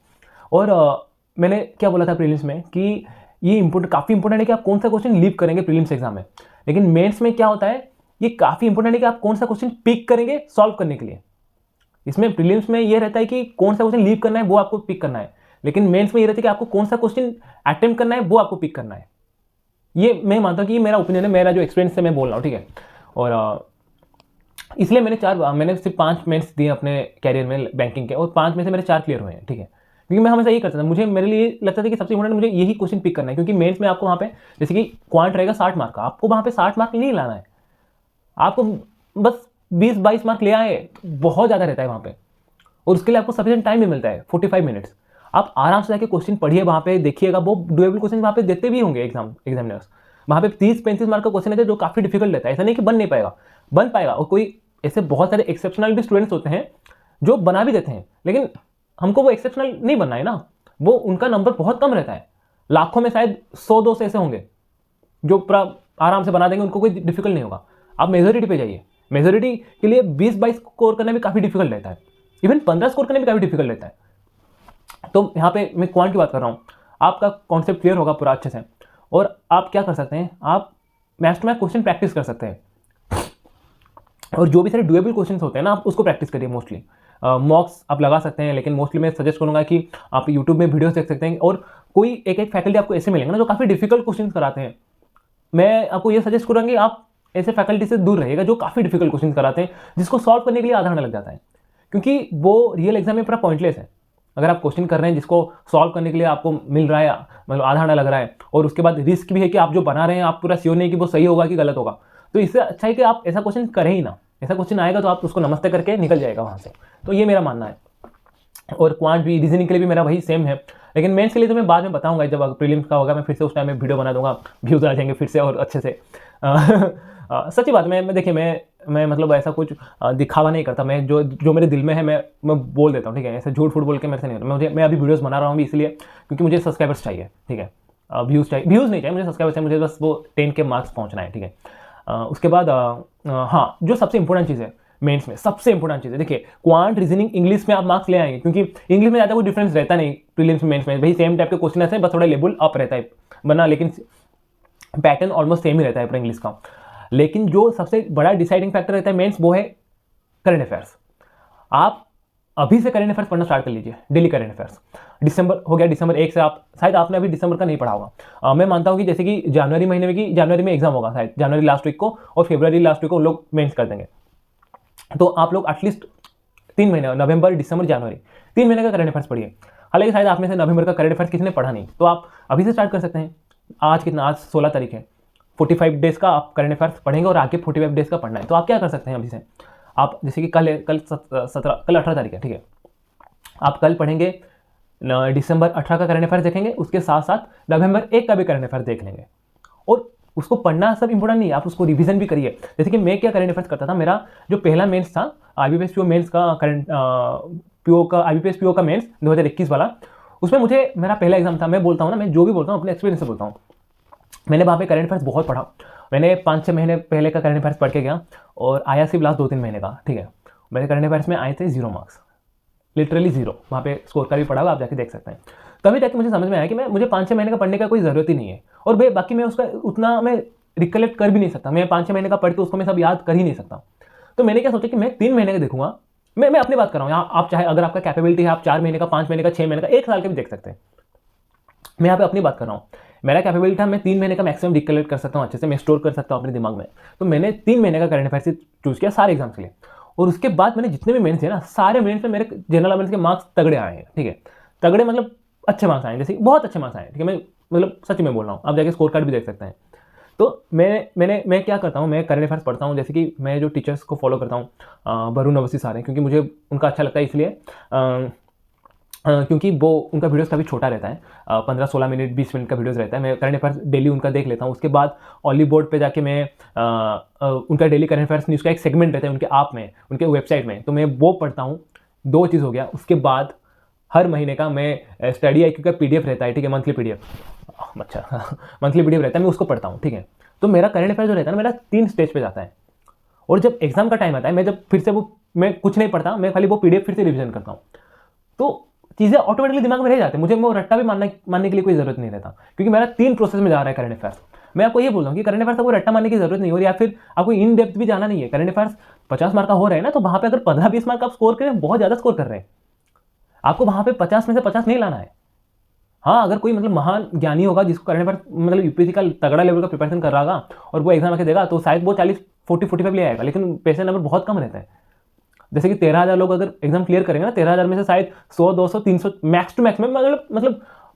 Speaker 1: और मैंने क्या बोला था प्रीलिम्स में कि ये काफ़ी इंपॉर्टेंट है कि आप कौन सा क्वेश्चन लीव करेंगे प्रीलिम्स एग्जाम में, लेकिन मेंस में क्या होता है, ये काफ़ी इंपॉर्टेंट है कि आप कौन सा क्वेश्चन पिक करेंगे सॉल्व करने के लिए। इसमें प्रीलिम्स में ये रहता है कि कौन सा क्वेश्चन लीव करना है वो आपको पिक करना है, लेकिन मेंस में ये रहता है कि आपको कौन सा क्वेश्चन अटेम्प्ट करना है वो आपको पिक करना है। ये मैं मानता हूँ कि ये मेरा ओपिनियन है, मेरा जो एक्सपीरियंस से मैं बोल रहा हूँ, ठीक है। और इसलिए मैंने सिर्फ 5 मेंस दिए अपने कैरियर में बैंकिंग के, और 5 में से मेरे 4 क्लियर हुए हैं, ठीक है। क्योंकि मैं हमेशा यही करता था, मेरे लिए लगता था कि सबसे इंपॉर्टेंट मुझे यही क्वेश्चन पिक करना है, क्योंकि मेंस में आपको वहाँ पे जैसे कि क्वांट रहेगा 60 मार्क का, आपको वहाँ पे 60 मार्क नहीं लाना है, आपको बस 20-22 मार्क ले आए बहुत ज़्यादा रहता है वहाँ पे, और उसके लिए आपको सफिशिएंट टाइम भी मिलता है 45 मिनट्स। आप आराम से जाके क्वेश्चन पढ़िए, वहाँ पे देखिएगा, वो डुएबल क्वेश्चन वहाँ पे देते भी होंगे एग्जामिनर्स। वहाँ पे 30-35 मार्क का क्वेश्चन है जो काफ़ी डिफिकल्ट रहता है, ऐसा नहीं कि बन नहीं पाएगा, बन पाएगा। और कोई ऐसे बहुत सारे एक्सेप्शनल भी स्टूडेंट्स होते हैं जो बना भी देते हैं, लेकिन हमको वो एक्सेप्शनल नहीं बनना है ना, वो उनका नंबर बहुत कम रहता है, लाखों में शायद 100-200 ऐसे होंगे जो पूरा आराम से बना देंगे, उनको कोई डिफिकल्ट नहीं होगा। आप मेजोरिटी पे जाइए, मेजोरिटी के लिए 20-22 स्कोर करना भी काफ़ी डिफिकल्ट रहता है, इवन 15 स्कोर करना भी काफ़ी डिफिकल्ट रहता है। तो यहाँ पे मैं क्वांट की बात कर रहा हूँ, आपका कॉन्सेप्ट क्लियर होगा पूरा अच्छे से, और आप क्या कर सकते हैं, आप maths to math question practice कर सकते हैं, और जो भी सारे डुएबल क्वेश्चंस होते हैं ना, आप उसको प्रैक्टिस करिए। मोस्टली मॉक्स आप लगा सकते हैं, लेकिन मोस्टली मैं सजेस्ट करूंगा कि आप यूट्यूब में वीडियोस देख सकते हैं, और कोई एक फैकल्टी आपको ऐसे मिलेंगे ना जो काफ़ी डिफिकल्ट क्वेश्चंस कराते हैं। मैं आपको ये सजेस्ट करूँगा कि आप ऐसे फैकल्टी से दूर रहिएगा जो काफ़ी डिफिकल्ट क्वेश्चन कराते हैं, जिसको सॉल्व करने के लिए आधा घंटा लग जाता है, क्योंकि वो रियल एग्जाम में पूरा पॉइंटलेस है। अगर आप क्वेश्चन कर रहे हैं जिसको सॉल्व करने के लिए आपको मिल रहा है मतलब आधा घंटा लग रहा है, और उसके बाद रिस्क भी है कि आप जो बना रहे हैं आप पूरा श्योर नहीं कि वो सही होगा कि गलत होगा, तो इससे अच्छा है कि आप ऐसा क्वेश्चन करें ही ना। ऐसा क्वेश्चन आएगा तो आप उसको नमस्ते करके निकल जाएगा वहाँ से। तो ये मेरा मानना है। और क्वांट भी, रीजनिंग के लिए भी मेरा वही सेम है, लेकिन मेंस के लिए तो मैं बाद में बताऊंगा, जब प्रीलिम्स का होगा मैं फिर से उस टाइम में वीडियो बना दूंगा, व्यूज आ जाएंगे फिर से और अच्छे से। सच्ची बात, मैं देखिए मैं मतलब ऐसा कुछ दिखावा नहीं करता, मैं जो मेरे दिल में है मैं बोल देता हूँ, ठीक है। ऐसे झूठ फूट बोल के मेरे से नहीं होता। मैं अभी वीडियोस बना रहा हूँ इसलिए क्योंकि मुझे सब्सक्राइबर्स चाहिए, ठीक है। व्यूज़ नहीं चाहिए मुझे, सब्सक्राइबर्स चाहिए मुझे, बस वो 10 के मार्क्स पहुँचना है, ठीक है। उसके बाद हाँ, जो सबसे इंपॉर्टेंट चीज़ है मेंस में, सबसे इंपॉर्टेंट चीज़ है, देखिए क्वांट, रीजनिंग, इंग्लिश में आप मार्क्स ले आएंगे, क्योंकि इंग्लिश में ज़्यादा कोई डिफरेंस रहता नहीं प्रीलिम्स में मेंस में, भाई सेम टाइप के क्वेश्चन है, बस थोड़ा लेवल अप रहता है बना, लेकिन पैटर्न ऑलमोस्ट सेम ही रहता है पूरा इंग्लिश का। लेकिन जो सबसे बड़ा डिसाइडिंग फैक्टर रहता है मेंस, वो है करंट अफेयर्स। आप अभी से करंट अफेयर्स पढ़ना स्टार्ट कर लीजिए, डेली करंट अफेयर्स। दिसंबर हो गया, दिसंबर 1 से आप शायद आपने अभी दिसंबर का नहीं पढ़ा होगा। मैं मानता हूँ कि जैसे कि जनवरी महीने में जनवरी में एग्जाम होगा शायद, जनवरी लास्ट वीक को और फरवरी लास्ट वीक को लोग मेंस कर देंगे, तो आप लोग एटलीस्ट 3 महीने, नवंबर, दिसंबर, जनवरी, 3 महीने का करंट अफेयर्स पढ़िए। हालांकि शायद आप में से नवंबर का करंट अफेयर्स किसी ने पढ़ा नहीं, तो आप अभी से स्टार्ट कर सकते हैं। आज 16 तारीख है, 45 डेज का आप करंट अफेयर्स पढ़ेंगे और आगे 45 डेज का पढ़ना है। तो आप क्या कर सकते हैं अभी से, आप जैसे कि कल 18 तारीख है, ठीक है, आप कल पढ़ेंगे, दिसंबर 18 का करंट अफेयर्स देखेंगे, उसके साथ साथ नवंबर 1 का भी करंट अफेयर्स देख लेंगे। और उसको पढ़ना सब इंपॉर्टेंट नहीं है, आप उसको रिवीजन भी करिए। जैसे कि मैं क्या करंट अफेयर्स करता था, मेरा जो पहला मेंस था IBPS PO मेंस का करंट IBPS PO का मेंस 2021 वाला, उसमें मुझे मेरा पहला एग्जाम था। मैं बोलता हूँ ना, मैं जो भी बोलता हूँ अपने एक्सपीरियंस से बोलता हूँ। मैंने वहाँ पे करंट अफेयर्स बहुत पढ़ा, मैंने 5-6 महीने पहले का करंट अफेयर्स पढ़ के गया और आया सिर्फ लास्ट 2-3 महीने का, ठीक है। मेरे करंट अफेयर्स में आए थे 0 मार्क्स, लिटरली 0। वहाँ पे स्कोर का भी पढ़ा हुआ, आप जाके देख सकते हैं। तभी जाके मुझे समझ में आया कि मुझे 5-6 महीने का पढ़ने का कोई ज़रूरत ही नहीं है, और बाकी मैं उसका उतना मैं रिकलेक्ट कर भी नहीं सकता। मैं 5-6 महीने का पढ़ के उसको मैं सब याद कर ही नहीं सकता। तो मैंने क्या सोचा कि मैं 3 महीने का देखूंगा। मैं अपनी बात कर रहा हूँ, आप चाहे अगर आपका कैपेबिलिटी है आप 4 महीने का, 5 महीने का, 6 महीने का, 1 साल का भी देख सकते हैं। मैं यहाँ पे अपनी बात कर रहा हूँ, मेरा कैपेबिलिटी था मैं 3 महीने का मैक्सिमम रिकलेक्ट कर सकता हूँ, अच्छे से मैं स्टोर कर सकता हूँ अपने दिमाग में। तो मैंने 3 महीने का करंट अफेयर्स चूज़ किया सारे एग्जाम्स के लिए, और उसके बाद मैंने जितने भी मेंस थे ना, सारे मेंस में मेरे जनरल अवेयरनेस के मार्क्स तगड़े आए हैं, ठीक है। तगड़े मतलब अच्छे मार्क्स आए, जैसे बहुत अच्छे मार्क्स आए, ठीक है। मैं मतलब सच में बोल रहा हूँ, आप जाके स्कोर कार्ड भी देख सकते हैं। तो मैं क्या करता हूँ, मैं करंट अफेयर्स पढ़ता हूँ। जैसे कि मैं जो टीचर्स को फॉलो करता हूँ, वरुण अवस्थी सारे, क्योंकि मुझे उनका अच्छा लगता है, इसलिए क्योंकि वो उनका वीडियोस काफ़ी छोटा रहता है, 15-16 मिनट 20 मिनट का वीडियोस रहता है। मैं करंट अफेयर्स डेली उनका देख लेता हूँ। उसके बाद ऑली बोर्ड पे जाके मैं उनका डेली करंट अफेयर्स न्यूज़ का एक सेगमेंट रहता है उनके ऐप में, उनके वेबसाइट में, तो मैं वो पढ़ता हूँ। 2 चीज़ हो गया। उसके बाद हर महीने का मैं स्टडी IQ का PDF रहता है, ठीक है, मंथली PDF, अच्छा मंथली पीडीएफ रहता है, मैं उसको पढ़ता हूँ, ठीक है। तो मेरा करंट अफेयर जो रहता है ना, मेरा 3 स्टेज पे जाता है, और जब एग्जाम का टाइम आता है, मैं जब फिर से वो मैं कुछ नहीं पढ़ता, मैं खाली वो पीडीएफ फिर से रिवीजन करता हूँ, तो चीज़ें ऑटोमेटिकली दिमाग में रह जाती है, मुझे वो रट्टा भी मानने के लिए कोई जरूरत नहीं रहता, क्योंकि मेरा 3 प्रोसेस में जा रहा है करंट अफेयर्स। मैं आपको ये बोल रहा हूँ कि करंट अफेयर्स आपको रट्टा मारने की जरूरत नहीं हो, या फिर आपको इन डेप्थ भी जाना नहीं है। करंट अफेयर्स 50 मार्क का हो रहा है ना, तो वहां पे अगर 15-20 मार्क आप स्कोर करें, बहुत ज्यादा स्कोर कर रहे हैं, आपको वहां पे 50 में से 50 नहीं लाना है। हाँ, अगर कोई मतलब महान ज्ञानी होगा जिसको करंट अफेयर्स मतलब यूपीएससी का तगड़ा लेवल का प्रिपरेशन कर रहा होगा, और वो एग्जाम आके देगा, तो शायद वो 40-45 ले आएगा, लेकिन पैसे नंबर बहुत कम रहता है। जैसे कि 13,000 लोग अगर एग्जाम क्लियर करेंगे ना, 13,000 में से शायद 100, 200, 300 मैक्स टू मैक्स में,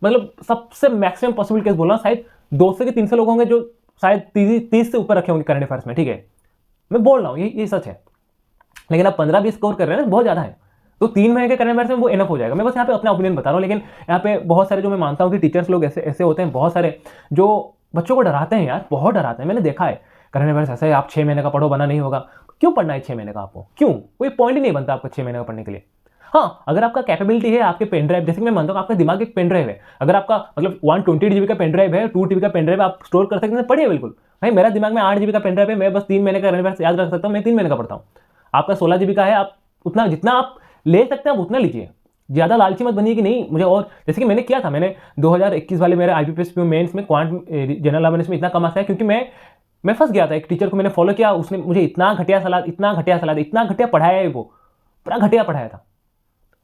Speaker 1: मतलब सबसे मैक्सिमम पॉसिबल केस बोल रहा हूँ, शायद 200 के 300 लोग होंगे जो शायद 30 से ऊपर रखे होंगे करंट अफेयर्स में, ठीक है, मैं बोल रहा हूँ, ये सच है। लेकिन आप 15-20 स्कोर कर रहे हैं ना, बहुत ज़्यादा है, तो 3 महीने के करंट अफेयर्स में वो इनफ हो जाएगा। मैं बस यहाँ पे अपना ओपिनियन बता रहा हूँ, लेकिन यहाँ पे बहुत सारे जो मैं मानता हूँ कि टीचर्स लोग ऐसे होते हैं, बहुत सारे जो बच्चों को डराते हैं यार, बहुत डराते हैं, मैंने देखा है। करंट अफेयर्स ऐसे है, आप 6 महीने का पढ़ो, बना नहीं होगा। क्यों पढ़ना है 6 महीने का आपको? क्यों? कोई पॉइंट ही नहीं बनता आपको 6 महीने का पढ़ने के लिए। हाँ, अगर आपका कैपेबिलिटी है, आपके पेन ड्राइव, जैसे कि मैं मानता हूँ आपका दिमाग एक पेन ड्राइव है, अगर आपका मतलब 128 GB का पेन ड्राइव है, 2 TB का पेन ड्राइव आप स्टोर कर सकते हैं, पढ़िए बिल्कुल। भाई मेरा दिमाग में 8 GB का पेन ड्राइव है, मैं बस 3 महीने का करंट अफेयर्स याद रख सकता हूँ, मैं 3 महीने का पढ़ता हूँ। आपका 16 GB का है, आप उतना जितना आप ले सकते हैं आप उतना लीजिए, ज़्यादा लालची मत बनिए कि नहीं मुझे। और जैसे कि मैंने किया था, मैंने 2021 वाले मेरे IBPS मेंस में क्वांट जनरल अवेयरनेस में इतना कम आया, क्योंकि मैं फंस गया था। एक टीचर को मैंने फॉलो किया, उसने मुझे इतना घटिया सलाह, इतना घटिया पढ़ाया है, वो पूरा घटिया पढ़ाया था,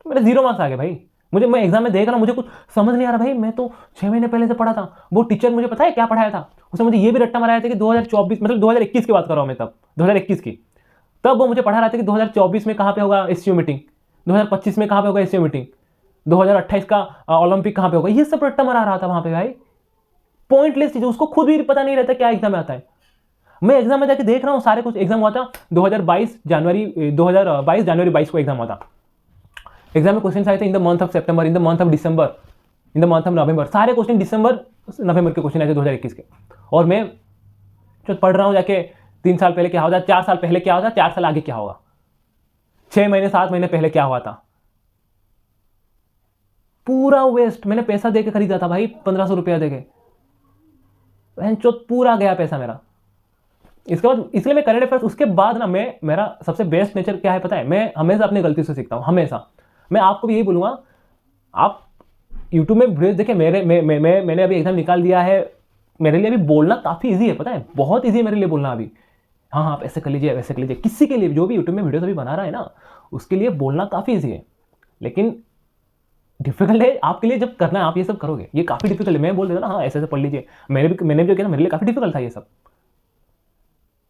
Speaker 1: तो मेरे 0 मार्क्स आ गए भाई। मैं एग्जाम में देख रहा हूँ, मुझे कुछ समझ नहीं आ रहा भाई, मैं तो 6 महीने पहले से पढ़ा था। वो टीचर मुझे पता है क्या पढ़ाया था, उसने मुझे ये भी रट्टा माराया था कि 2024 मतलब 2021 की बात कर रहा हूँ मैं, तब 2021 की, तब वो मुझे पढ़ा रहा था कि 2024 में कहाँ पे होगा एससीओ मीटिंग, 2025 में कहाँ पे होगा एससीओ मीटिंग, 2028 का ओलंपिक कहाँ पे होगा, ये सब रट्टा मारा रहा था वहाँ पे भाई। पॉइंटलेस चीज़, उसको खुद भी पता नहीं रहता क्या एग्जाम में आता है। मैं एग्जाम में जाके देख रहा हूँ, सारे कुछ एग्जाम हुआ था 2022 जनवरी 22 को एग्जाम हुआ था। एग्जाम में क्वेश्चन आए थे in the month of September, in the month of December, in the month of November, सारे क्वेश्चन दिसंबर नवंबर के क्वेश्चन आए थे 2021 के। और मैं जो पढ़ रहा हूँ जाके 3 साल पहले क्या होता, 4 साल पहले क्या होता, 4 साल आगे क्या होगा, 6 महीने 7 महीने पहले क्या हुआ था। पूरा वेस्ट, मैंने पैसा देके खरीदा था भाई, 1500 रुपया देके, पूरा गया पैसा मेरा। इसके बाद इसलिए मैं करंट अफेयर्स, उसके बाद ना मेरा सबसे बेस्ट नेचर क्या है पता है, मैं हमेशा अपनी गलती से सीखता हूँ, हमेशा। मैं आपको भी यही बोलूँगा, आप यूट्यूब में वीडियोस देखिए, मैंने अभी एग्जाम निकाल दिया है, मेरे लिए अभी बोलना काफ़ी ईजी है, पता है, बहुत ईजी है मेरे लिए बोलना अभी। हाँ आप ऐसे कर लीजिए, वैसे कर लीजिए, किसी के लिए जो भी यूट्यूब में वीडियोस अभी बना रहा है ना, उसके लिए बोलना काफ़ी ईजी है, लेकिन डिफिकल्ट है आपके लिए जब करना है, आप ये सब करोगे, ये काफ़ी डिफिकल्ट है। मैं बोल देता ना, हाँ ऐसे ऐसे पढ़ लीजिए, मैंने जो किया ना, मेरे लिए काफ़ी डिफिकल्ट था ये सब।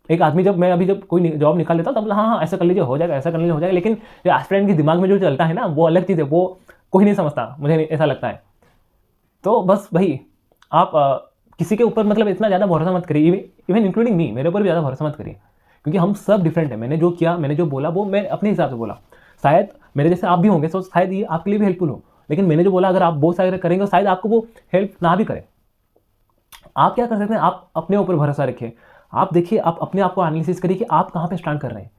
Speaker 1: एक आदमी जब कोई जॉब निकाल लेता तब हाँ ऐसा कर लीजिए हो जाएगा, ऐसा कर लीजिए हो जाएगा, लेकिन एस्पिरेंट के दिमाग में जो चलता है ना, वो अलग चीज़ है, वो कोई नहीं समझता, मुझे ऐसा लगता है। तो बस भाई आप किसी के ऊपर मतलब इतना ज़्यादा भरोसा मत करिए, इवन इंक्लूडिंग मी, मेरे ऊपर भी ज़्यादा भरोसा मत करिए, क्योंकि हम सब डिफरेंट है। मैंने जो किया, मैंने जो बोला, वो मैं अपने हिसाब से बोला। शायद मेरे जैसे आप भी होंगे, तो शायद ये आपके लिए भी हेल्पफुल हो, लेकिन मैंने जो बोला अगर आप बहुत सारे करेंगे तो शायद आपको वो हेल्प ना भी करे। आप क्या कर सकते हैं, आप अपने ऊपर भरोसा रखिए, आप देखिए, आप अपने आप को एनालिसिस करिए कि आप कहाँ पे स्टैंड कर रहे हैं,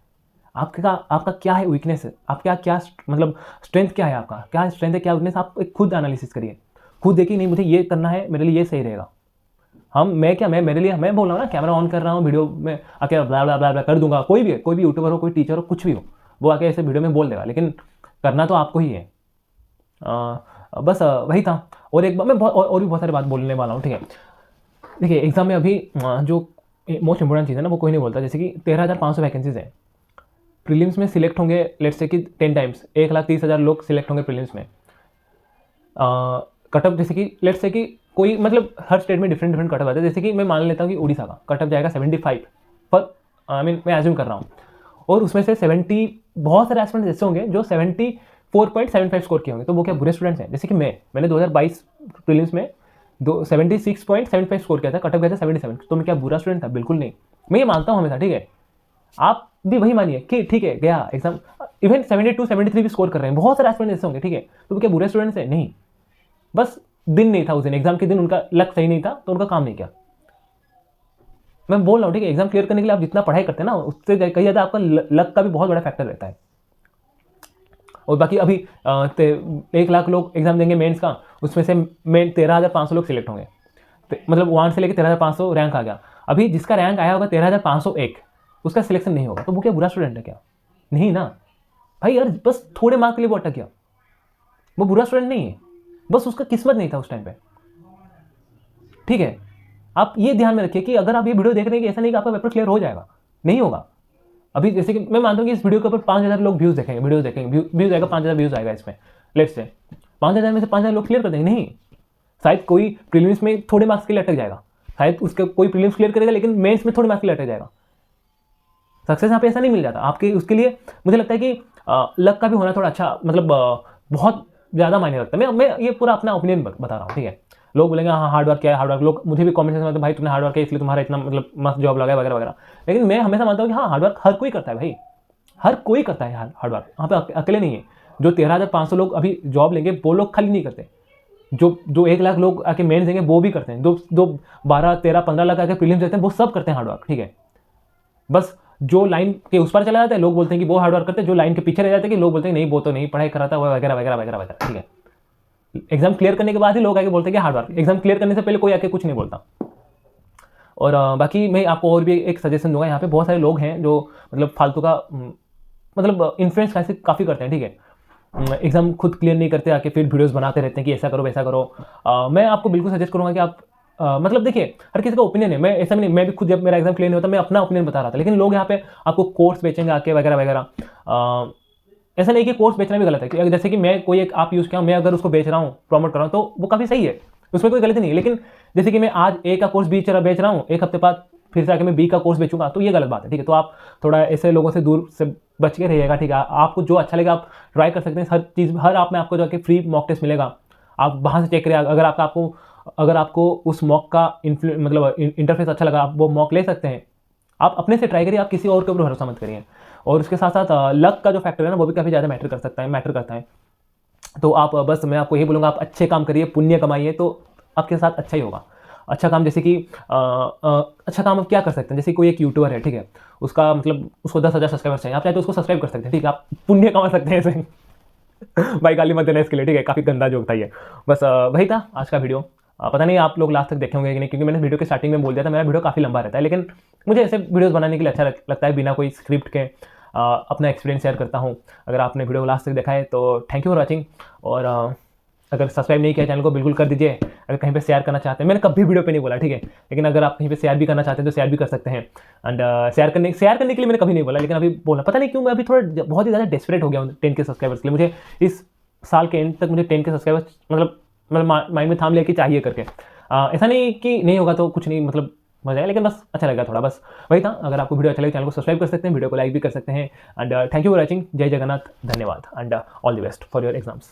Speaker 1: आपका क्या है वीकनेस है, आप क्या मतलब स्ट्रेंथ क्या है, आपका क्या स्ट्रेंथ है, क्या वीकनेस, आप खुद एनालिसिस करिए, खुद देखिए, नहीं मुझे ये करना है, मेरे लिए ये सही रहेगा। मेरे लिए मैं बोल रहा हूँ ना, कैमरा ऑन कर रहा हूँ, वीडियो में आके ब्ला ब्ला ब्ला ब्ला कर दूंगा, कोई भी यूट्यूबर हो, कोई टीचर हो, कुछ भी हो, वो आके ऐसे वीडियो में बोल देगा, लेकिन करना तो आपको ही है। बस वही था। और एक बार मैं और भी बहुत सारी बात बोलने वाला हूँ, ठीक है। देखिए एग्जाम में अभी जो मोस्ट इंपॉर्टेंट चीज़ है ना, वो कोई नहीं बोलता। जैसे कि 13,500 वैकेंसीज हैं, प्रीलिम्स में सिलेक्ट होंगे, लेट्स से कि 10 टाइम्स 1,30,000 लोग सिलेक्ट होंगे प्रीलिम्स में। कटअप जैसे कि लेट्स से कि कोई मतलब हर स्टेट में डिफरेंट कटअप आता है। जैसे कि मैं मान लेता हूँ कि उड़ीसा का कटअप जाएगा 75 पर, मैं एज्यूम कर रहा हूँ, और उसमें से 70 बहुत सारे एस्पिरेंट्स ऐसे होंगे जो 74.75 स्कोर किए होंगे, तो वो क्या बुरे स्टूडेंट्स हैं? जैसे कि मैंने 2022 प्रीलिम्स में 76.75 स्कोर किया था, कटअप गया था 77, तो मैं क्या बुरा स्टूडेंट था? बिल्कुल नहीं। मैं ये मानता हूँ हमेशा, ठीक है, आप भी वही मानिए कि ठीक है गया एग्जाम, इवन 72-73 भी स्कोर कर रहे हैं, बहुत सारे एस्पिरेंट्स ऐसे होंगे, ठीक है, तो वो क्या बुरे स्टूडेंट्स हैं? नहीं, बस दिन नहीं था उस दिन, एग्जाम के दिन उनका लक सही नहीं था, तो उनका काम नहीं किया। मैं बोल रहा हूँ, ठीक है, एग्जाम क्लियर करने के लिए आप जितना पढ़ाई करते हैं ना, उससे कहीं ज़्यादा आपका लक का भी बहुत बड़ा फैक्टर रहता है। और बाकी अभी 1 लाख लोग एग्जाम देंगे मेंस का, उसमें से 13,500 लोग सिलेक्ट होंगे। मतलब 1 से लेकर 13,500 रैंक आ गया। अभी जिसका रैंक आया होगा 13,501 उसका सिलेक्शन नहीं होगा, तो वो क्या बुरा स्टूडेंट है क्या? नहीं ना भाई यार, बस थोड़े मार्क के लिए वो अटक गया, वो बुरा स्टूडेंट नहीं है, बस उसका किस्मत नहीं था उस टाइम पे। ठीक है, आप ये ध्यान में रखिए कि अगर आप ये वीडियो देख रहे हैं कि ऐसा नहीं कि आपका पेपर क्लियर हो जाएगा, नहीं होगा। अभी जैसे कि मैं मानता हूँ कि इस वीडियो के ऊपर 5,000 लोग व्यूज़ देखेंगे, वीडियो देखेंगे, व्यूज़ आएगा 5,000 व्यूज़ आएगा इसमें, लेट्स से 5,000 में से 5,000 लोग क्लियर कर देंगे? नहीं, शायद कोई प्रीलिम्स में थोड़े मार्क्स के लिए अटक जाएगा, शायद उसका कोई प्रीलिम्स क्लियर करेगा लेकिन मेंस में थोड़े मार्क्स के लिए अटक जाएगा। सक्सेस यहाँ पे ऐसा नहीं मिल जाता आपके, उसके लिए मुझे लगता है कि लक का भी होना थोड़ा अच्छा, मतलब बहुत ज़्यादा मायने रखता है। मैं ये पूरा अपना ओपिनियन बता रहा हूँ, ठीक है। लोग बोलेंगे हाँ हार्ड वर्क क्या है, हार्ड वर्क, लोग मुझे भी कमेंट में भाई तुमने हार्ड वर्क किया इसलिए तुम्हारा इतना मतलब मस्त जॉब लगा है वगैरह वगैरह, लेकिन मैं हमेशा मानता हूँ कि हाँ हार्ड वर्क हर कोई करता है भाई, हर कोई करता है हार्ड वर्क, यहाँ पे अकेले नहीं है। जो 13,500 लोग अभी जॉब लेंगे वो लोग खाली नहीं करते, जो 1 लाख लोग आके मेंस देंगे वो भी करते हैं, जो 12, 13, 15 लाख आके प्रीलिम्स देते हैं वो सब करते हैं हार्ड वर्क, ठीक है। बस जो लाइन के उस पर चला जाता है लोग बोलते हैं कि वो हार्ड वर्क करते हैं, जो लाइन के पीछे रह जाते हैं कि लोग बोलते हैं नहीं वो तो नहीं पढ़ाई कराता है वगैरह वगैरह वगैरह वगैरह, ठीक है। एग्जाम क्लियर करने के बाद ही लोग आके बोलते हैं कि हार्ड वर्क, एग्जाम क्लियर करने से पहले कोई आके कुछ नहीं बोलता। और बाकी मैं आपको और भी एक सजेशन दूंगा, यहाँ पे बहुत सारे लोग हैं जो मतलब फालतू का मतलब इन्फ्लुएंस काफ़ी करते हैं, ठीक है। एग्जाम खुद क्लियर नहीं करते, आके फिर वीडियोस बनाते रहते हैं कि ऐसा करो वैसा करो। मैं आपको बिल्कुल सजेस्ट करूँगा कि आप मतलब देखिए हर किसी का ओपिनियन है, मैं ऐसा नहीं, मैं भी खुद जब मेरा एग्जाम क्लियर नहीं होता मैं अपना ओपिनियन बता रहा था, लेकिन लोग यहाँ पे आपको कोर्स बेचेंगे आके वगैरह वगैरह। ऐसा नहीं कि कोर्स बेचना भी गलत है, कि जैसे कि मैं कोई एक आप यूज़ किया मैं अगर उसको बेच रहा हूँ, प्रमोट कर रहा हूँ, तो वो काफ़ी सही है, उसमें कोई गलती नहीं है। लेकिन जैसे कि मैं आज ए का कोर्स बेच रहा हूँ, एक हफ्ते बाद फिर से आके मैं बी का कोर्स बेचूंगा, तो ये गलत बात है, ठीक है। तो आप थोड़ा ऐसे लोगों से दूर से बच के रहिएगा, ठीक है। आपको जो अच्छा लगेगा आप ट्राई कर सकते हैं, हर चीज़ हर आप में आपको जाके फ्री मॉक टेस्ट मिलेगा, आप वहाँ से चेक करिए। अगर आपको उस मॉक का मतलब इंटरफेस अच्छा लगा, आप वो मॉक ले सकते हैं, आप अपने से ट्राई करिए, आप किसी और के ऊपर भरोसा मत करिए। और उसके साथ साथ लक का जो फैक्टर है ना वो भी काफ़ी ज़्यादा मैटर करता है। तो आप बस मैं आपको यही बोलूँगा, आप अच्छे काम करिए, पुण्य कमाइए, तो आपके साथ अच्छा ही होगा। अच्छा काम जैसे कि अच्छा काम आप क्या कर सकते हैं, जैसे कोई एक यूट्यूबर है, ठीक है, उसका मतलब उसको 10,000 सब्सक्राइबर्स चाहिए, आप चाहे तो उसको सब्सक्राइब कर सकते हैं, ठीक है, आप पुण्य कमा सकते हैं ऐसे। भाई गाली मत देना इसके लिए, ठीक है, काफ़ी गंदा जोक था ये। बस वही था आज का वीडियो। पता नहीं आप लोग लास्ट तक देखे होंगे कि नहीं, क्योंकि मैंने वीडियो के स्टार्टिंग में बोल दिया था मेरा वीडियो काफ़ी लंबा रहता है, लेकिन मुझे ऐसे वीडियोस बनाने के लिए अच्छा लगता है, बिना कोई स्क्रिप्ट के अपना एक्सपीरियंस शेयर करता हूँ। अगर आपने वीडियो को लास्ट तक देखा है तो थैंक यू फॉर वॉचिंग, और अगर सब्सक्राइब नहीं किया चैनल को बिल्कुल कर दीजिए। अगर कहीं पे शेयर करना चाहते हैं, मैंने कभी वीडियो पे नहीं बोला, ठीक है, लेकिन अगर आप कहीं पे शेयर भी करना चाहते हैं तो शेयर भी कर सकते हैं। एंड शेयर करने के लिए मैंने कभी नहीं बोला, लेकिन अभी बोला, पता नहीं क्यों मैं अभी थोड़ा बहुत ही ज़्यादा डेस्परेट हो गया हूँ 10K सब्सक्राइबर्स के लिए। मुझे इस साल के एंड तक मुझे 10K सब्सक्राइबर्स मतलब माइंड में थाम लिया कि चाहिए करके। ऐसा नहीं कि नहीं होगा तो कुछ नहीं, मतलब मजा आया, लेकिन बस अच्छा लगा थोड़ा, बस वही था। अगर आपको वीडियो अच्छा लगे चैनल को सब्सक्राइब कर सकते हैं, वीडियो को लाइक भी कर सकते हैं। And thank you for watching, जय जगन्नाथ, धन्यवाद, and all the best for your exams.